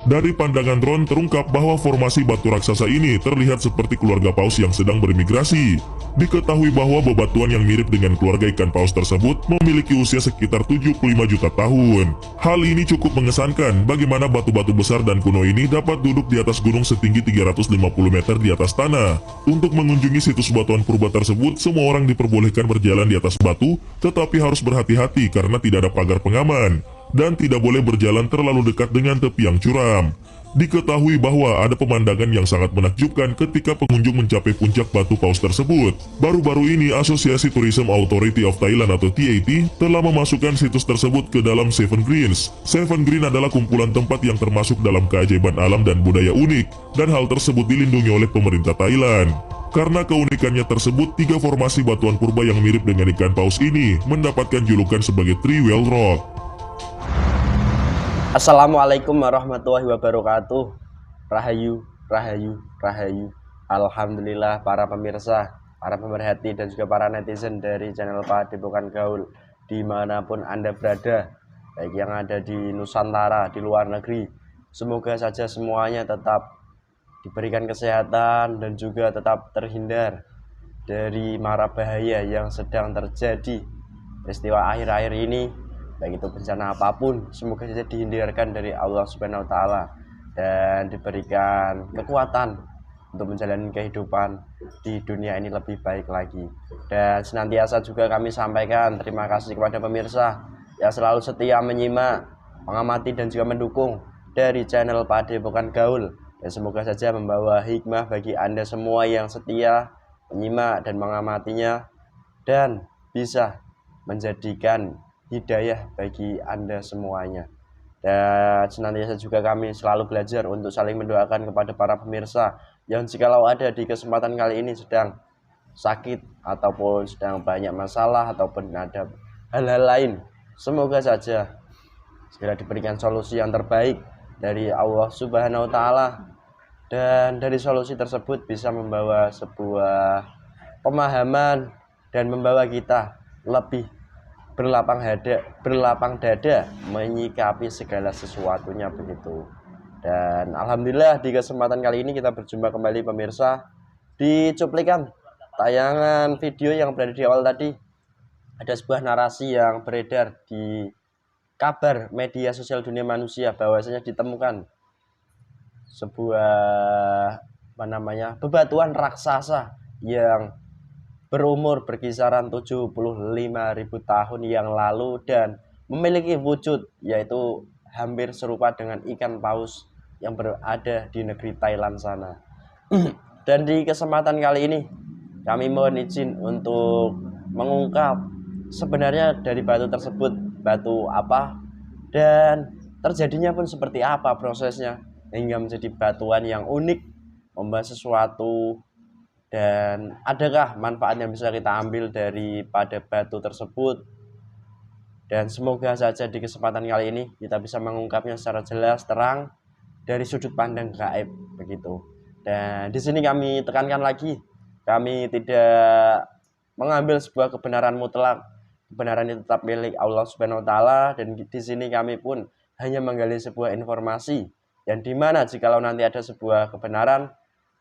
Dari pandangan drone terungkap bahwa formasi batu raksasa ini terlihat seperti keluarga paus yang sedang bermigrasi. Diketahui bahwa bebatuan yang mirip dengan keluarga ikan paus tersebut memiliki usia sekitar 75 juta tahun. Hal ini cukup mengesankan bagaimana batu-batu besar dan kuno ini dapat duduk di atas gunung setinggi 350 meter di atas tanah. Untuk mengunjungi situs batuan purba tersebut, semua orang diperbolehkan berjalan di atas batu, tetapi harus berhati-hati karena tidak ada pagar pengaman dan tidak boleh berjalan terlalu dekat dengan tepi yang curam. Diketahui bahwa ada pemandangan yang sangat menakjubkan ketika pengunjung mencapai puncak batu paus tersebut. Baru-baru ini Asosiasi Tourism Authority of Thailand atau TAT telah memasukkan situs tersebut ke dalam Seven Greens. Seven Green adalah kumpulan tempat yang termasuk dalam keajaiban alam dan budaya unik, dan hal tersebut dilindungi oleh pemerintah Thailand. Karena keunikannya tersebut, 3 formasi batuan purba yang mirip dengan ikan paus ini mendapatkan julukan sebagai Three Whale Rock. Assalamualaikum warahmatullahi wabarakatuh. Rahayu, rahayu, rahayu. Alhamdulillah para pemirsa, para pemerhati dan juga para netizen dari channel Padepokan Gaul dimanapun Anda berada, baik yang ada di Nusantara, di luar negeri. Semoga saja semuanya tetap diberikan kesehatan dan juga tetap terhindar dari mara bahaya yang sedang terjadi. Peristiwa akhir-akhir ini, baik itu bencana apapun, semoga saja dihindarkan dari Allah Subhanahu wa Ta'ala dan diberikan kekuatan untuk menjalani kehidupan di dunia ini lebih baik lagi. Dan senantiasa juga kami sampaikan terima kasih kepada pemirsa yang selalu setia menyimak, mengamati dan juga mendukung dari channel Padepokan Gaul, dan semoga saja membawa hikmah bagi Anda semua yang setia menyimak dan mengamatinya, dan bisa menjadikan hidayah bagi Anda semuanya. Dan senantiasa juga kami selalu belajar untuk saling mendoakan kepada para pemirsa yang jikalau ada di kesempatan kali ini sedang sakit ataupun sedang banyak masalah ataupun ada hal-hal lain, semoga saja segera diberikan solusi yang terbaik dari Allah Subhanahu wa Ta'ala, dan dari solusi tersebut bisa membawa sebuah pemahaman dan membawa kita lebih berlapang dada menyikapi segala sesuatunya begitu. Dan alhamdulillah di kesempatan kali ini kita berjumpa kembali pemirsa di cuplikan tayangan video yang berada di awal tadi. Ada sebuah narasi yang beredar di kabar media sosial dunia manusia bahwasanya ditemukan sebuah bebatuan raksasa yang berumur berkisaran 75.000 tahun yang lalu dan memiliki wujud yaitu hampir serupa dengan ikan paus yang berada di negeri Thailand sana. Dan di kesempatan kali ini kami mohon izin untuk mengungkap sebenarnya dari batu tersebut batu apa dan terjadinya pun seperti apa prosesnya hingga menjadi batuan yang unik, membahas sesuatu, dan adakah manfaat yang bisa kita ambil daripada batu tersebut. Dan semoga saja di kesempatan kali ini kita bisa mengungkapnya secara jelas, terang, dari sudut pandang gaib begitu. Dan di sini kami tekankan lagi, kami tidak mengambil sebuah kebenaran mutlak. Kebenaran itu tetap milik Allah Subhanahu wa Ta'ala, dan di sini kami pun hanya menggali sebuah informasi yang dimana jikalau nanti ada sebuah kebenaran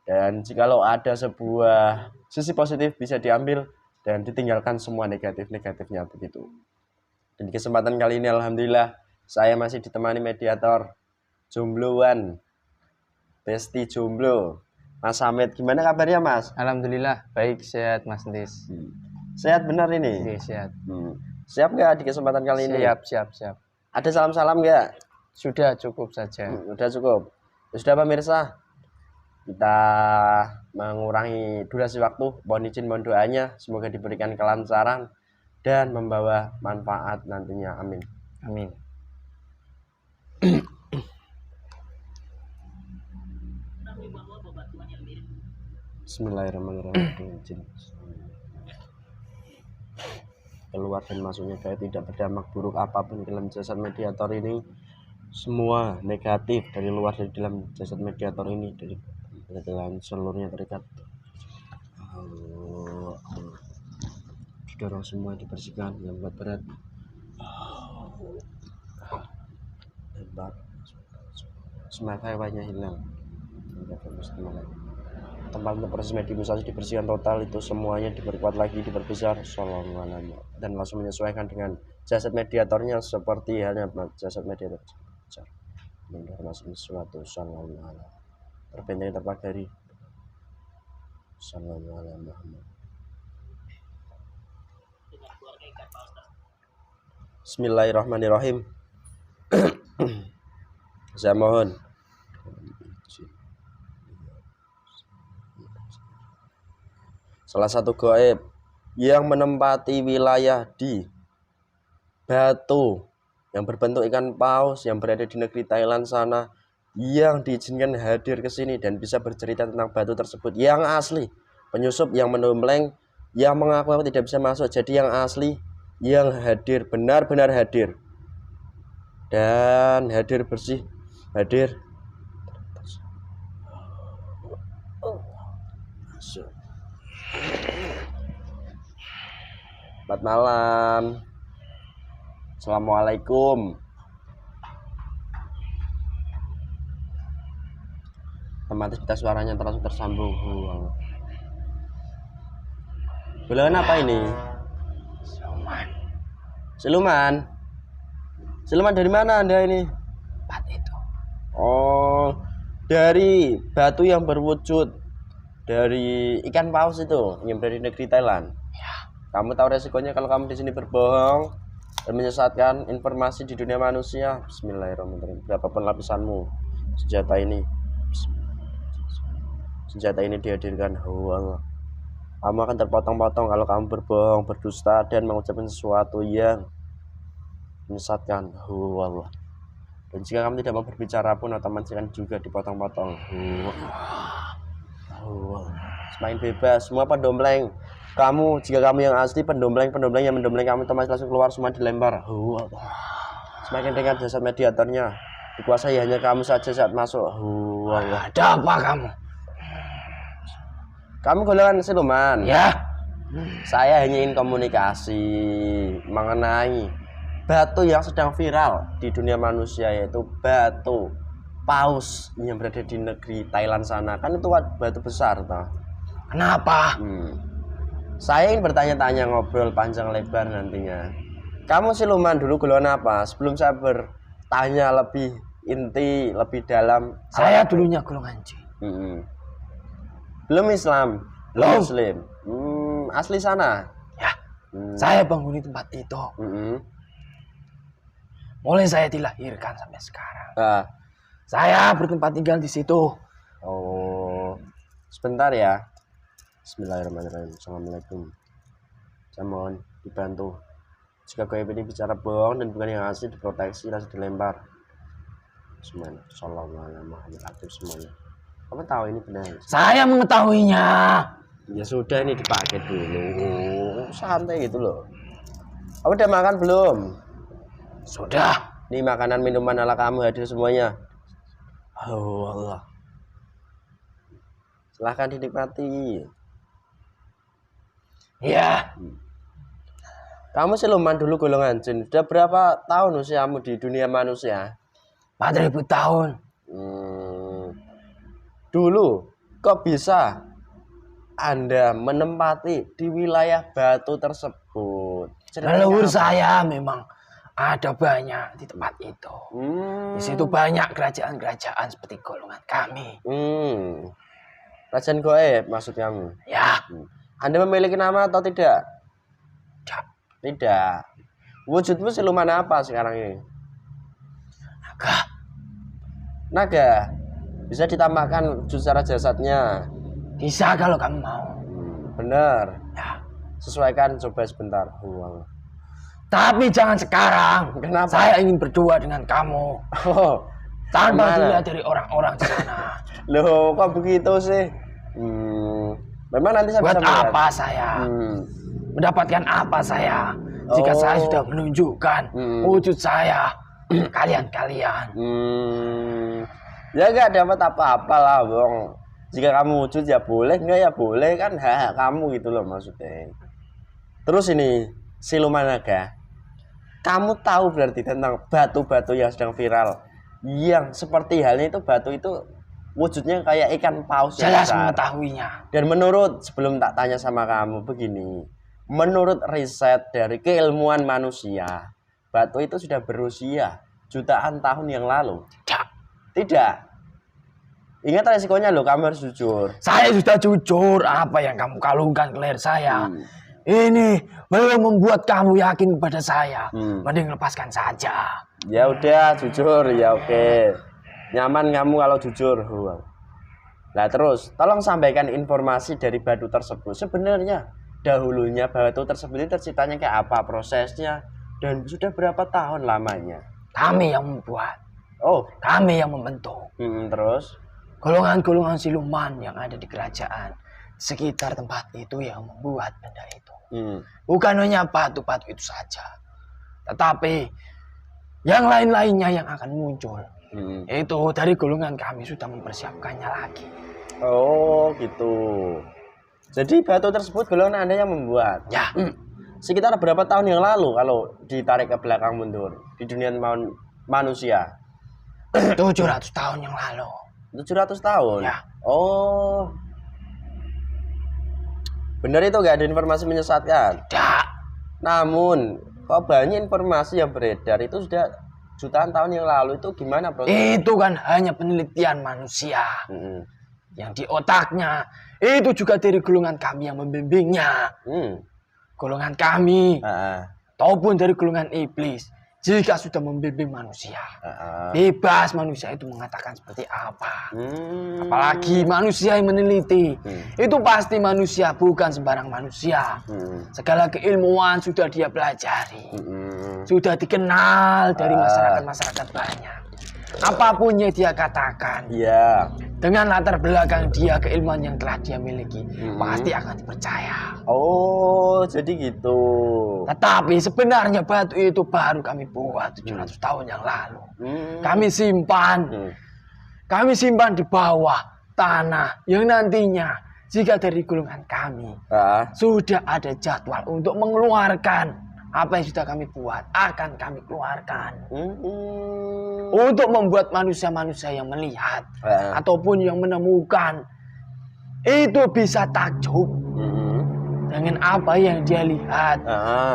dan jikalau ada sebuah sisi positif bisa diambil dan ditinggalkan semua negatif-negatifnya begitu. Dan di kesempatan kali ini alhamdulillah saya masih ditemani mediator jombloan, besti jomblo, Mas Hamid. Gimana kabarnya Mas? Alhamdulillah baik, sehat Mas Nis. Sehat benar ini? Oke, sehat. Siap nggak di kesempatan kali ini? Siap. Ada salam-salam nggak? Sudah cukup saja. Udah cukup. Sudah pemirsa, kita mengurangi durasi waktu. Mohon izin, mohon doanya, semoga diberikan kelancaran dan membawa manfaat nantinya. Amin. Amin. Bismillahirrahmanirrahim. Keluar dan masuknya gaib tidak berdampak buruk apapun dalam jasad mediator ini. Semua negatif dari luar dari dalam jasad mediator ini, dari dalam seluruhnya terikat. Didorong semua, dibersihkan yang berat. Hebat. Semoga hewannya hilang. Tempat untuk proses medikusasi dibersihkan total, itu semuanya diperkuat lagi, diperbesar, sallallahu, dan langsung menyesuaikan dengan jasad mediatornya seperti halnya jasad mediator. Menghormati sesuatu, sallallahu, terbenteng terpagari, sallallahu alaihi Muhammad. Bismillahirrahmanirrahim. Saya mohon salah satu gaib yang menempati wilayah di batu yang berbentuk ikan paus yang berada di negeri Thailand sana, yang diizinkan hadir ke sini dan bisa bercerita tentang batu tersebut yang asli. Penyusup yang mendompleng, yang mengaku tidak bisa masuk, jadi yang asli, yang hadir, benar-benar hadir dan hadir bersih, hadir. Selamat malam. Assalamualaikum. Otomatis kita suaranya terus tersambung. Bulan apa ini? Siluman. Siluman dari mana Anda ini? Tempat itu. Oh, dari batu yang berwujud dari ikan paus itu yang berada di negeri Thailand. Ya. Kamu tahu resikonya kalau kamu di sini berbohong dan menyesatkan informasi di dunia manusia. Bismillahirrahmanirrahim. Berapapun lapisanmu, senjata ini dihadirkan. Allah. Kamu akan terpotong-potong kalau kamu berbohong, berdusta, dan mengucapkan sesuatu yang menyesatkan. Allah. Dan jika kamu tidak mau berbicara pun, otomatis akan juga dipotong-potong. Semakin bebas, semua pendompleng. Kamu, jika kamu yang asli, pendompleng yang mendompleng kamu otomatis langsung keluar, semua dilempar. Semakin dengan jasad mediatornya dikuasai hanya kamu saja saat masuk. Ada apa kamu? Kamu golongan siluman. Ya. Saya hanya ingin komunikasi mengenai batu yang sedang viral di dunia manusia, yaitu batu paus yang berada di negeri Thailand sana. Kan itu batu besar toh. Kenapa? Saya ingin bertanya-tanya, ngobrol panjang lebar nantinya. Kamu siluman dulu golongan apa? Sebelum saya bertanya lebih inti, lebih dalam. Saya dulunya golongan jin. Belum Islam, Belum. Muslim. Asli sana. Ya. Saya penghuni tempat itu. Mulai saya dilahirkan sampai sekarang. Saya bertempat tinggal di situ. Oh, sebentar ya. Bismillahirrahmanirrahim. Assalamualaikum. Saya mohon dibantu. Jika gaib ini bicara bohong dan bukan yang asli, diproteksi, langsung dilempar. Semuanya. Sallallahu semuanya. Kamu tahu ini benar? Saya mengetahuinya. Ya sudah, ini dipakai dulu. Santai gitu loh. Kamu udah makan belum? Sudah. Ini makanan minuman ala kamu hadir semuanya. Oh Allah. Silahkan dinikmati. Iya. Kamu siluman dulu golongan jin. Sudah berapa tahun usiamu di dunia manusia? 4.000 tahun. Dulu kok bisa Anda menempati di wilayah batu tersebut? Leluhur saya memang ada banyak di tempat itu. Di situ banyak kerajaan-kerajaan seperti golongan kami. Kerajaan gaib maksud kamu? Ya. Anda memiliki nama atau tidak? Tidak. Wujudmu siluman apa sekarang ini? Naga. Bisa ditambahkan secara jasadnya. Bisa kalau kamu mau. Benar. Ya. Sesuaikan, coba sebentar. Tapi jangan sekarang. Kenapa? Saya ingin berdua dengan kamu. Oh, tanpa dilihat dari orang-orang di sana. Loh, kok begitu sih? Memang nanti saya Buat bisa melihat. apa saya? Mendapatkan apa saya? Jika saya sudah menunjukkan wujud saya kalian-kalian. Ya nggak dapat apa-apa lah, Bang. Jika kamu wujud ya boleh, enggak ya boleh, kan hak kamu gitu loh maksudnya. Terus ini siluman naga. Kamu tahu berarti tentang batu-batu yang sedang viral yang seperti halnya itu batu itu wujudnya kayak ikan paus yang Jelas besar. mengetahuinya. Dan menurut, sebelum tak tanya sama kamu begini, menurut riset dari keilmuan manusia, batu itu sudah berusia jutaan tahun yang lalu. Tidak. Tidak. Ingat resikonya loh, kamu harus jujur. Saya sudah jujur. Apa yang kamu kalungkan ke leher saya ini belum membuat kamu yakin kepada saya. Mending lepaskan saja. Ya udah jujur, ya oke. Nyaman kamu kalau jujur. Nah terus, tolong sampaikan informasi dari batu tersebut. Sebenarnya dahulunya batu tersebut ini terciptanya kayak apa prosesnya dan sudah berapa tahun lamanya? Kami yang membuat. Oh, Kami yang membentuk. terus? Golongan-golongan siluman yang ada di kerajaan sekitar tempat itu yang membuat benda itu. Bukan hanya batu-batu itu saja, tetapi yang lain-lainnya yang akan muncul. Itu dari golongan kami sudah mempersiapkannya lagi. Oh gitu. Jadi batu tersebut golongan Anda yang membuat. Ya, Sekitar berapa tahun yang lalu kalau ditarik ke belakang mundur di dunia manusia? 700 tahun yang lalu. 700 tahun? Ya. Oh. Benar itu gak ada informasi menyesatkan? Tidak. Namun, kok banyak informasi yang beredar itu sudah jutaan tahun yang lalu, itu gimana bro? Itu kan hanya penelitian manusia. Yang di otaknya itu juga dari golongan kami yang membimbingnya. Golongan kami ataupun dari golongan iblis jika sudah membimbing manusia, bebas manusia itu mengatakan seperti apa. Apalagi manusia yang meneliti, itu pasti manusia bukan sembarang manusia. Segala keilmuan sudah dia pelajari, sudah dikenal dari masyarakat-masyarakat banyak. Apapun yang dia katakan, dengan latar belakang dia, keilmuan yang telah dia miliki, pasti akan dipercaya. Oh, jadi gitu. Tetapi sebenarnya batu itu baru kami buat 700 tahun yang lalu. Kami simpan di bawah tanah yang nantinya jika dari golongan kami sudah ada jadwal untuk mengeluarkan apa yang sudah kami buat, akan kami keluarkan. Untuk membuat manusia-manusia yang melihat ataupun yang menemukan itu bisa takjub dengan apa yang dia lihat,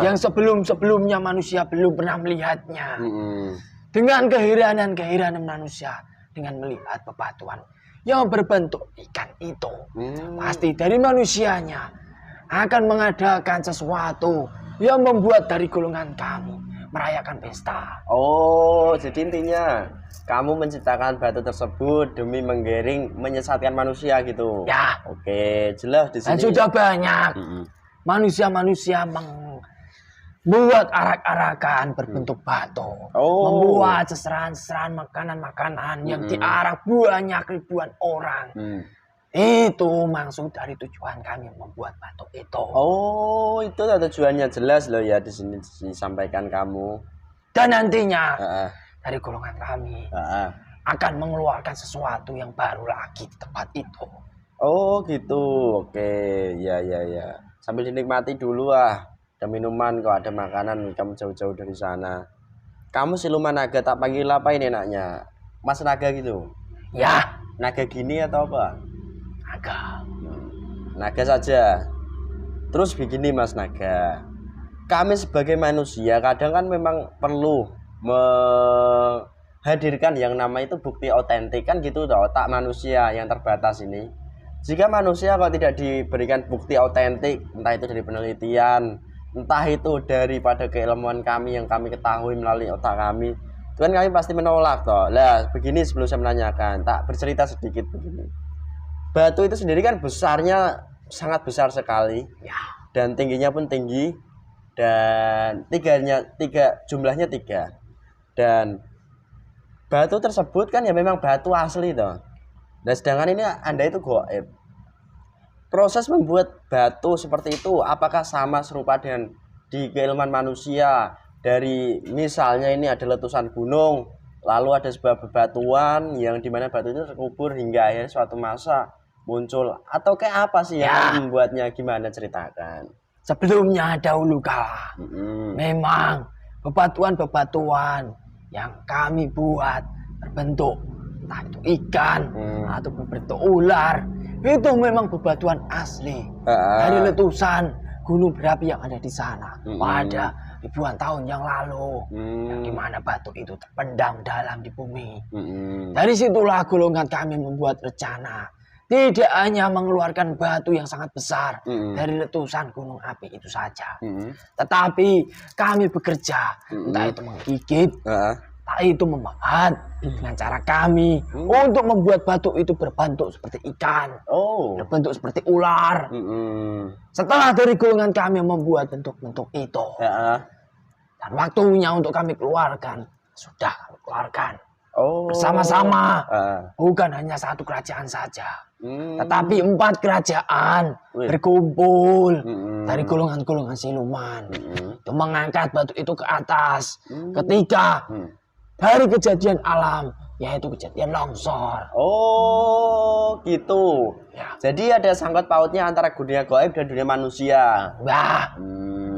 yang sebelum-sebelumnya manusia belum pernah melihatnya. Dengan keheranan-keheranan manusia dengan melihat bebatuan yang berbentuk ikan itu, pasti dari manusianya akan mengadakan sesuatu yang membuat dari golongan kamu merayakan pesta. Oh, jadi intinya kamu menciptakan batu tersebut demi menggering, menyesatkan manusia gitu. Ya. Oke, jelas di sini. Dan sudah banyak manusia-manusia membuat arak-arakan berbentuk batu. Membuat seserahan-seserahan makanan-makanan yang diarak banyak ribuan orang. Itu maksud dari tujuan kami membuat batu itu. Oh, itu tujuannya jelas loh ya di sini disampaikan kamu. Dan nantinya dari golongan kami akan mengeluarkan sesuatu yang baru lagi di tempat itu. Oh gitu, oke, ya. Sambil dinikmati dulu ada minuman, kok ada makanan, kamu jauh-jauh dari sana. Kamu siluman naga, tak panggil apa ini enaknya? Mas naga gitu? Ya. Naga gini atau apa? Naga saja. Terus begini Mas Naga, kami sebagai manusia kadang kan memang perlu menghadirkan yang nama itu bukti otentik kan gitu toh, otak manusia yang terbatas ini. Jika manusia kalau tidak diberikan bukti otentik, entah itu dari penelitian, entah itu daripada keilmuan kami yang kami ketahui melalui otak kami, itu kan kami pasti menolak toh. Lah begini, sebelum saya menanyakan, tak bercerita sedikit begini. Batu itu sendiri kan besarnya sangat besar sekali, dan tingginya pun tinggi, dan jumlahnya tiga. Dan batu tersebut kan ya memang batu asli toh. Dan sedangkan ini Anda itu goib. Proses membuat batu seperti itu apakah sama serupa dengan di keilmuan manusia? Dari misalnya ini ada letusan gunung, lalu ada sebuah bebatuan yang dimana batu itu terkubur hingga akhirnya suatu masa muncul, atau kayak apa sih yang membuatnya, gimana ceritakan? Sebelumnya dahulu kala memang bebatuan-bebatuan yang kami buat berbentuk entah itu ikan atau berbentuk ular, itu memang bebatuan asli dari letusan gunung berapi yang ada di sana pada ribuan tahun yang lalu, yang dimana batu itu terpendam dalam di bumi. Dari situlah golongan kami membuat rencana, tidak hanya mengeluarkan batu yang sangat besar dari letusan gunung api itu saja, tetapi kami bekerja entah itu menggigit, entah itu memahat dengan cara kami untuk membuat batu itu berbentuk seperti ikan, berbentuk seperti ular. Setelah dari golongan kami membuat bentuk-bentuk itu, dan waktunya untuk kami keluarkan, sudah kami keluarkan bersama-sama, bukan hanya satu kerajaan saja, tetapi 4 kerajaan berkumpul dari golongan-golongan siluman untuk mengangkat batu itu ke atas ketika dari kejadian alam, yaitu kejadian longsor. Oh, gitu. Ya. Jadi ada sangkut pautnya antara dunia gaib dan dunia manusia. Wah,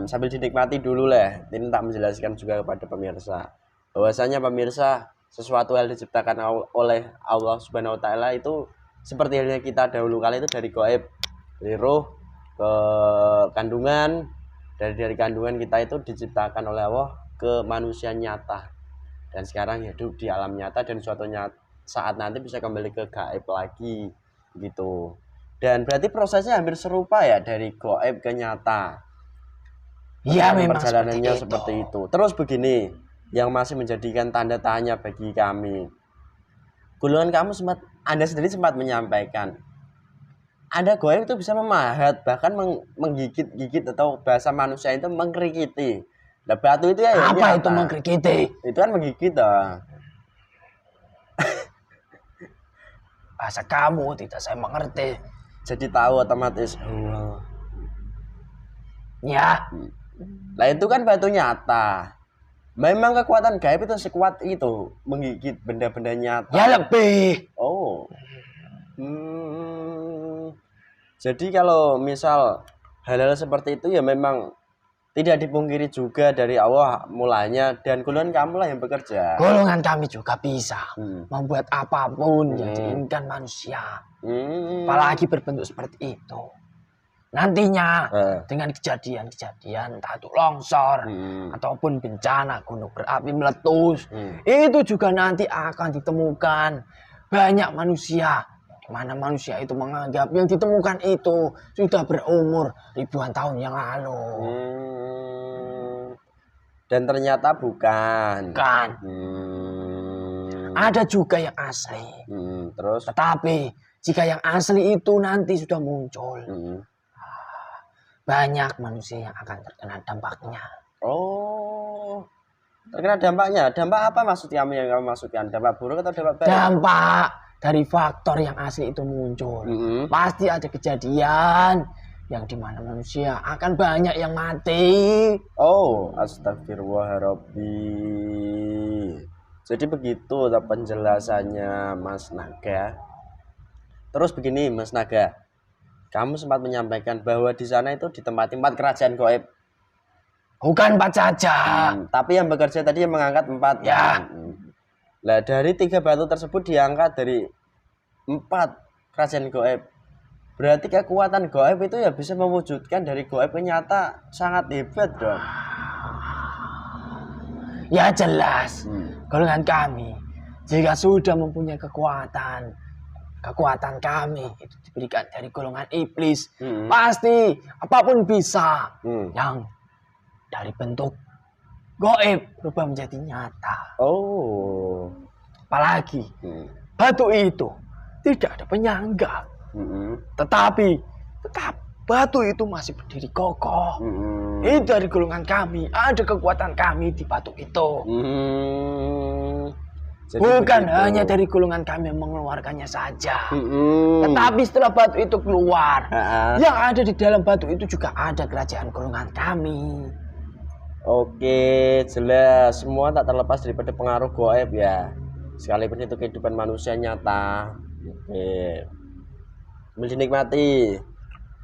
Sambil dinikmati dulu lah. Ini tak menjelaskan juga kepada pemirsa. Bahwasanya pemirsa, sesuatu hal diciptakan oleh Allah Subhanahu wa taala itu seperti halnya kita dahulu kali itu dari gaib, dari roh ke kandungan, dari kandungan kita itu diciptakan oleh Allah ke manusia nyata. Dan sekarang hidup di alam nyata dan suatu saat nanti bisa kembali ke gaib lagi gitu. Dan berarti prosesnya hampir serupa ya dari gaib ke nyata. iya memang Perjalanannya seperti itu. Terus begini, yang masih menjadikan tanda tanya bagi kami. Golongan kamu Anda sendiri sempat menyampaikan Anda gaib itu bisa memahat, bahkan menggigit-gigit atau bahasa manusia itu mengkerikiti. Nah, batu itu ya apa itu mengkerikiti? Itu kan menggigit Bahasa kamu tidak saya mengerti. Jadi tahu otomatis. Ya, Nah itu kan batu nyata. Memang kekuatan gaib itu sekuat itu menggigit benda-benda nyata. ya lebih. Oh. Jadi kalau misal hal-hal seperti itu ya memang tidak dipungkiri juga dari Allah mulanya, dan golongan kamu lah yang bekerja. Golongan kami juga bisa membuat apapun yang diinginkan manusia, apalagi berbentuk seperti itu. Nantinya dengan kejadian-kejadian entah itu longsor ataupun bencana gunung berapi meletus, itu juga nanti akan ditemukan banyak manusia, di mana manusia itu menganggap yang ditemukan itu sudah berumur ribuan tahun yang lalu. Dan ternyata bukan. Kan. Ada juga yang asli. Terus? Tetapi jika yang asli itu nanti sudah muncul, banyak manusia yang akan terkena dampaknya. Oh, terkena dampaknya. Dampak apa maksud kamu yang kamu maksudkan? Dampak buruk atau dampak baik? Dampak dari faktor yang asli itu muncul. Pasti ada kejadian yang dimana manusia akan banyak yang mati. Oh, astagfirullahaladzim. Jadi begitu penjelasannya Mas Naga. Terus begini Mas Naga, kamu sempat menyampaikan bahwa di sana itu ditempati 4 kerajaan gaib. Bukan 4 saja. Tapi yang bekerja tadi yang mengangkat 4. Ya. Nah dari 3 batu tersebut diangkat dari 4 kerajaan gaib. Berarti kekuatan gaib itu ya bisa mewujudkan dari gaib ke nyata, sangat hebat dong. Ya jelas, golongan kami jika sudah mempunyai kekuatan kami itu diberikan dari golongan iblis, pasti apapun bisa yang dari bentuk gaib berubah menjadi nyata. Oh, Apalagi batu itu tidak ada penyangga, tetapi tetap batu itu masih berdiri kokoh. Itu dari golongan kami, ada kekuatan kami di batu itu. Jadi bukan begitu. hanya dari golongan kami mengeluarkannya saja, tetapi setelah batu itu keluar, yang ada di dalam batu itu juga ada kerajaan golongan kami. Oke, jelas. Semua tak terlepas daripada pengaruh gaib ya. Sekalipun itu kehidupan manusia nyata. Oke. Sambil dinikmati.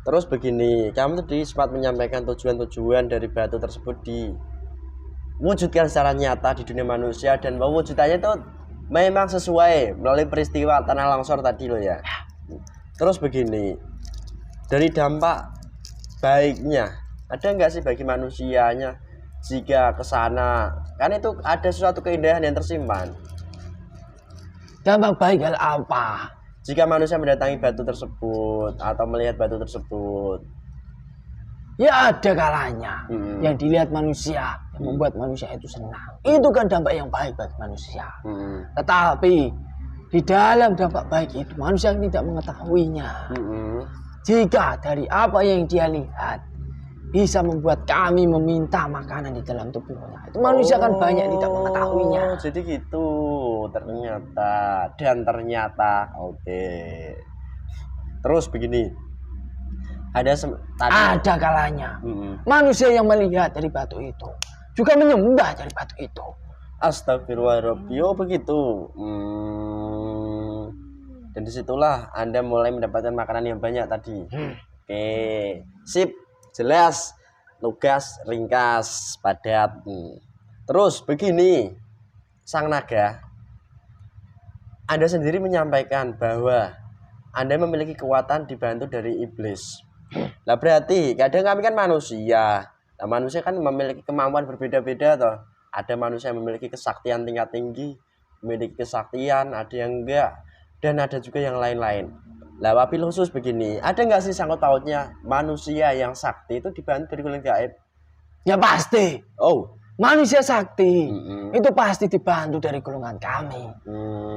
Terus begini, kamu tadi sempat menyampaikan tujuan-tujuan dari batu tersebut diwujudkan secara nyata di dunia manusia, dan mewujudannya itu memang sesuai melalui peristiwa tanah longsor tadi loh ya. Terus begini, dari dampak baiknya ada nggak sih bagi manusianya jika ke sana? Kan itu ada suatu keindahan yang tersimpan. Dampak baik hal apa? Jika manusia mendatangi batu tersebut atau melihat batu tersebut. Ya ada kalanya yang dilihat manusia yang membuat manusia itu senang. Itu kan dampak yang baik bagi manusia. Tetapi di dalam dampak baik itu manusia tidak mengetahuinya. Jika dari apa yang dia lihat bisa membuat kami meminta makanan di dalam tubuhnya, itu manusia kan banyak tidak mengetahuinya. Jadi gitu ternyata. Oke. Terus begini, ada kalanya manusia yang melihat dari batu itu juga menyembah dari batu itu. Astagfirullahaladzim. Oh begitu. Dan disitulah Anda mulai mendapatkan makanan yang banyak tadi. Oke, sip. Jelas, lugas, ringkas, padat. Terus begini, sang naga, Anda sendiri menyampaikan bahwa Anda memiliki kekuatan dibantu dari iblis. Nah berarti kadang kami kan manusia. Nah, manusia kan memiliki kemampuan berbeda-beda toh. Ada manusia yang memiliki kesaktian tingkat tinggi, memiliki kesaktian, ada yang enggak, dan ada juga yang lain-lain. Lah wabil khusus begini, ada nggak sih sangkut pautnya manusia yang sakti itu dibantu dari golongan gaib? Ya pasti. Oh, manusia sakti itu pasti dibantu dari golongan kami.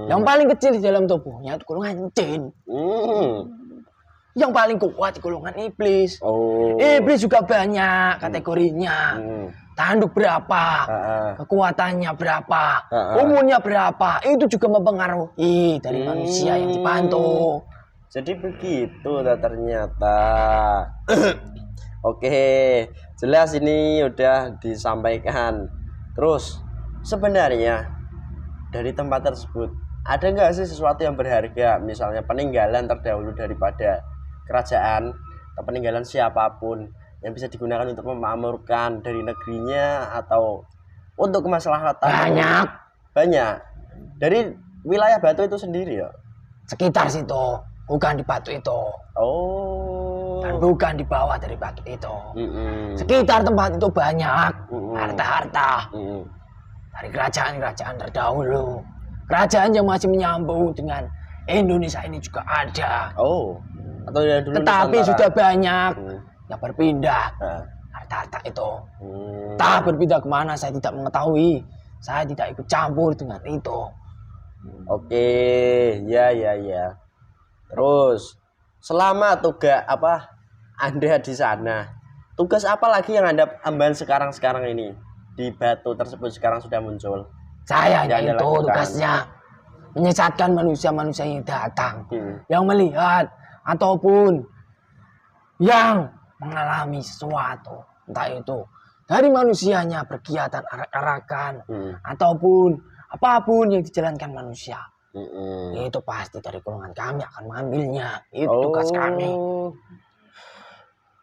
Yang paling kecil di dalam tubuhnya itu golongan jin. Yang paling kuat di golongan iblis. Iblis juga banyak kategorinya. Tanduk berapa, kekuatannya berapa, umurnya berapa, itu juga mempengaruhi dari manusia yang dibantu. Jadi begitu ternyata. Oke, jelas ini udah disampaikan. Terus sebenarnya dari tempat tersebut ada nggak sih sesuatu yang berharga, misalnya peninggalan terdahulu daripada kerajaan atau peninggalan siapapun yang bisa digunakan untuk memakmurkan dari negerinya atau untuk kemaslahatan? Banyak dari wilayah Batu itu sendiri ya, sekitar situ, bukan di Batu itu. Dan bukan di bawah dari batu itu. Sekitar tempat itu banyak harta-harta dari kerajaan-kerajaan terdahulu. Kerajaan yang masih menyambung dengan Indonesia ini juga ada. Atau ya dulu tetapi Nusantara sudah banyak yang berpindah harta-harta itu. Entah berpindah kemana saya tidak mengetahui. Saya tidak ikut campur dengan itu. Oke, ya. Terus selama tugas Anda di sana, tugas apa lagi yang Anda ambil sekarang ini di batu tersebut sekarang sudah muncul? Saya itu tugasnya menyesatkan manusia-manusia yang datang, yang melihat ataupun yang mengalami sesuatu, entah itu dari manusianya berkegiatan arak-arakan ataupun apapun yang dijalankan manusia. Itu pasti dari golongan kami akan mengambilnya. Itu tugas kami.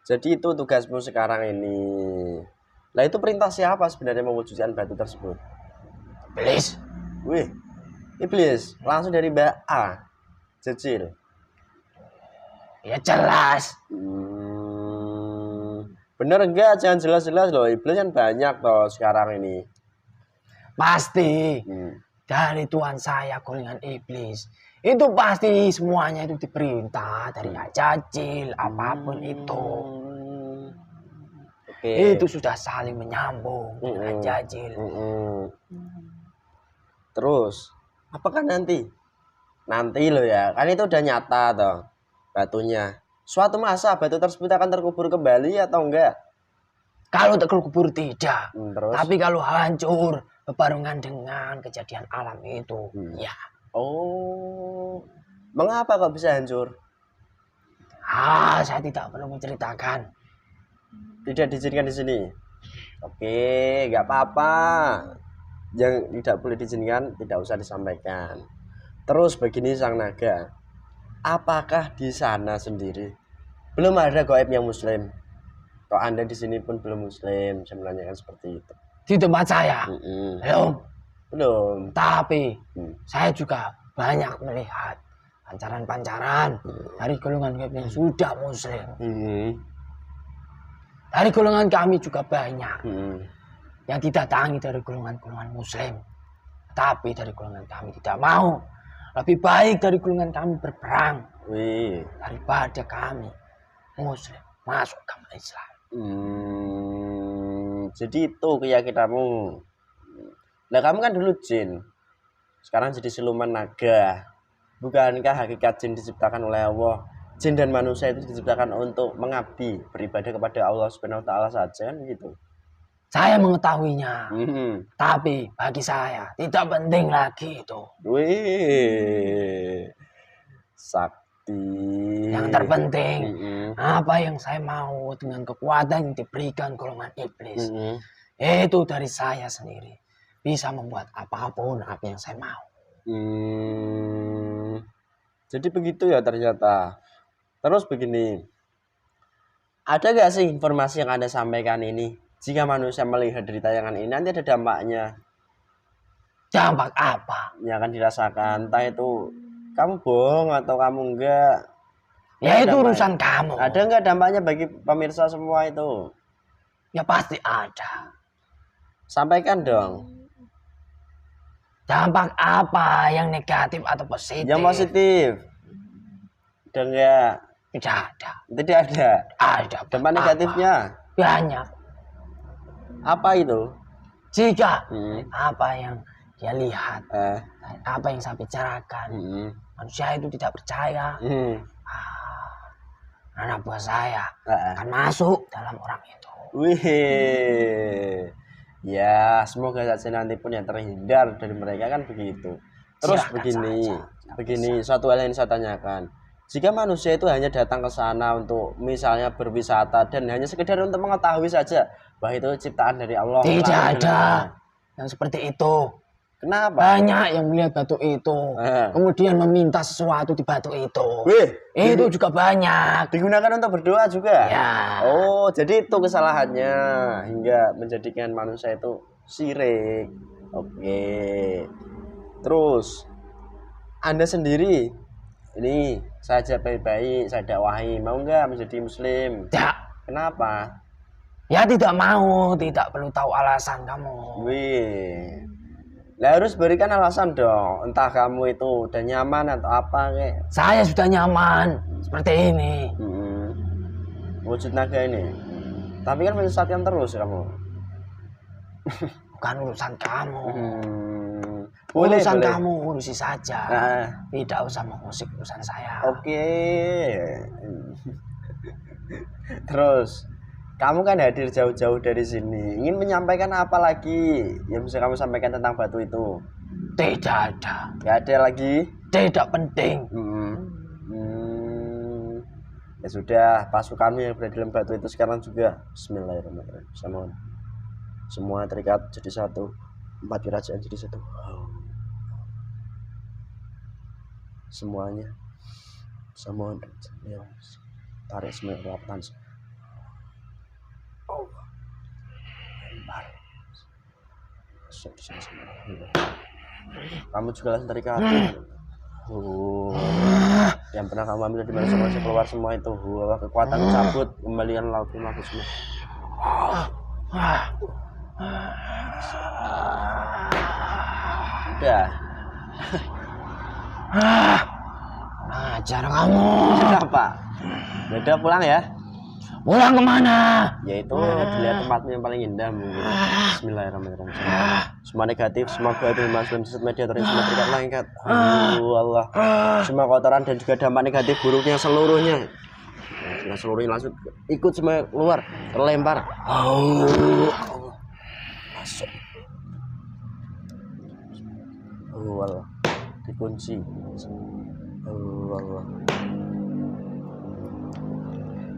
Jadi itu tugasmu sekarang ini. Lah itu perintah siapa sebenarnya mewujudkan batu tersebut? Iblis. Wih, iblis langsung dari Mbak A, Cecil. Ya jelas. Bener enggak? Jangan jelas-jelas loh. Iblis kan banyak toh sekarang ini. Pasti. Dari Tuhan saya golongan iblis. Itu pasti semuanya itu diperintah dari Jajil, apapun itu. Itu sudah saling menyambung dengan Jajil. Terus, apakah nanti loh ya, kan itu udah nyata toh batunya. Suatu masa batu tersebut akan terkubur kembali atau enggak? Kalau terkubur tidak. Tapi kalau hancur berbarengan dengan kejadian alam itu, ya. Mengapa kok bisa hancur? Saya tidak perlu menceritakan. Tidak diizinkan di sini. Oke, nggak apa-apa. Yang tidak boleh diizinkan tidak usah disampaikan. Terus begini sang naga, apakah di sana sendiri belum ada gaib yang muslim? Kok Anda di sini pun belum muslim? Saya menanyakan seperti itu. Di tempat saya belum. Belum. Tapi saya juga banyak melihat pancaran-pancaran dari golongan kami yang sudah muslim. Dari golongan kami juga banyak yang didatangi dari golongan-golongan muslim. Tapi dari golongan kami tidak mau. Lebih baik dari golongan kami berperang daripada kami muslim masuk agama Islam. Jadi itu keyakinanmu. Nah kamu kan dulu jin, sekarang jadi siluman naga. Bukankah hakikat jin diciptakan oleh Allah? Jin dan manusia itu diciptakan untuk mengabdi, beribadah kepada Allah Subhanahu wa taala saja kan gitu. Saya mengetahuinya. Tapi bagi saya tidak penting lagi itu. Wih. Sakti. Yang terpenting apa yang saya mau dengan kekuatan yang diberikan golongan iblis. Itu dari saya sendiri. Bisa membuat apapun apa yang saya mau. Jadi begitu ya ternyata. Terus begini, ada gak sih informasi yang Anda sampaikan ini? Jika manusia melihat dari tayangan ini nanti ada dampaknya. Dampak apa? Yang akan dirasakan, entah itu kamu bohong atau kamu enggak. Ya itu urusan kamu. Ada enggak dampaknya bagi pemirsa semua itu? Ya pasti ada. Sampaikan dong. Dampak apa yang negatif atau positif? Yang positif. Ada enggak? Tidak ada. Tidak ada. Ada. Dampak negatifnya? Banyak. Apa itu? Jika apa yang dia lihat, apa yang saya bicarakan, manusia itu tidak percaya, anak buah saya akan masuk dalam orang itu. Wih. Ya, semoga saja nanti pun yang terhindar dari mereka kan begitu. Terus begini, suatu hal yang saya tanyakan. Jika manusia itu hanya datang ke sana untuk misalnya berwisata dan hanya sekedar untuk mengetahui saja bahwa itu ciptaan dari Allah. Tidak ada yang seperti itu. Kenapa? Banyak yang melihat batu itu, kemudian meminta sesuatu di batu itu. Itu juga banyak. Digunakan untuk berdoa juga. Ya. Oh, jadi itu kesalahannya hingga menjadikan manusia itu syirik. Oke. Terus Anda sendiri ini saja baik-baik, saya dakwahi, mau nggak menjadi muslim? Tidak. Kenapa? Ya tidak mau, tidak perlu tahu alasan kamu. Wih. Nah, harus berikan alasan dong. Entah kamu itu udah nyaman atau apa kayak. Saya sudah nyaman seperti ini. Wujud naga ini. Tapi kan menyesatkan terus kamu. Bukan urusan kamu. Boleh. Kamu urusi saja. Tidak usah mengusik urusan saya. Oke. Terus kamu kan hadir jauh-jauh dari sini. Ingin menyampaikan apa lagi yang bisa kamu sampaikan tentang batu itu? Tidak ada. Gak ada lagi? Tidak penting. Ya sudah, pasukanmu yang berada dalam batu itu sekarang juga. Bismillahirrahmanirrahim. Semua terikat jadi satu. 4 kerajaan jadi satu. Semuanya. Semua tarik semua rapian. Kamu juga langsung terikat. Yang pernah kamu ambil di mana semua keluar semua itu. Kekuatan cabut, kembalian laut aku semua. Udah. Ajar kamu. Kenapa? Udah pulang ya. Pulang kemana? Yaitu dilihat tempatmu yang paling indah mungkin. Bismillahirrahmanirrahim. Semua negatif, semoga itu masuk sosial media terus semua terikat lengket. Allah. Semua kotoran dan juga dampak negatif buruknya seluruhnya. Nah, seluruhnya langsung ikut semua keluar, terlempar. Masuk. Allah. Dikunci. Allah.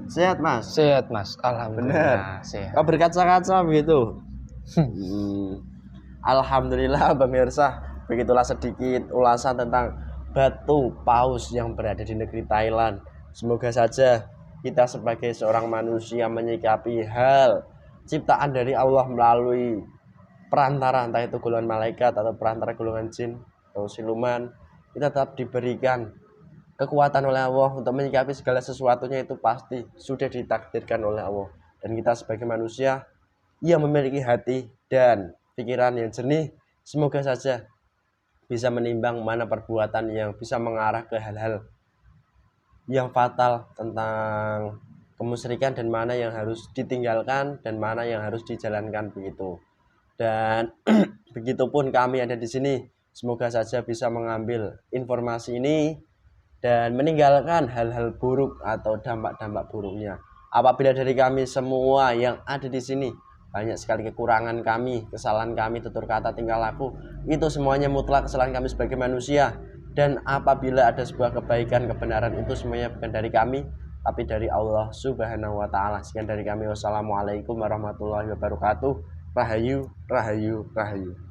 Sehat mas? Sehat mas, alhamdulillah. Sehat. Kau berkaca-kaca begitu. Alhamdulillah pemirsa, begitulah sedikit ulasan tentang batu paus yang berada di negeri Thailand. Semoga saja kita sebagai seorang manusia menyikapi hal ciptaan dari Allah melalui perantara, entah itu golongan malaikat atau perantara golongan jin atau siluman, kita tetap diberikan kekuatan oleh Allah untuk menyikapi segala sesuatunya. Itu pasti sudah ditakdirkan oleh Allah. Dan kita sebagai manusia yang memiliki hati dan pikiran yang jernih, semoga saja bisa menimbang mana perbuatan yang bisa mengarah ke hal-hal yang fatal tentang kemusyrikan, dan mana yang harus ditinggalkan dan mana yang harus dijalankan begitu. Dan begitupun kami ada di sini, semoga saja bisa mengambil informasi ini dan meninggalkan hal-hal buruk atau dampak-dampak buruknya. Apabila dari kami semua yang ada di sini banyak sekali kekurangan kami, kesalahan kami, tutur kata, tingkah laku, itu semuanya mutlak kesalahan kami sebagai manusia. Dan apabila ada sebuah kebaikan, kebenaran, itu semuanya bukan dari kami, tapi dari Allah Subhanahu wa Ta'ala. Sekian dari kami, wassalamualaikum warahmatullahi wabarakatuh. Rahayu, rahayu, rahayu.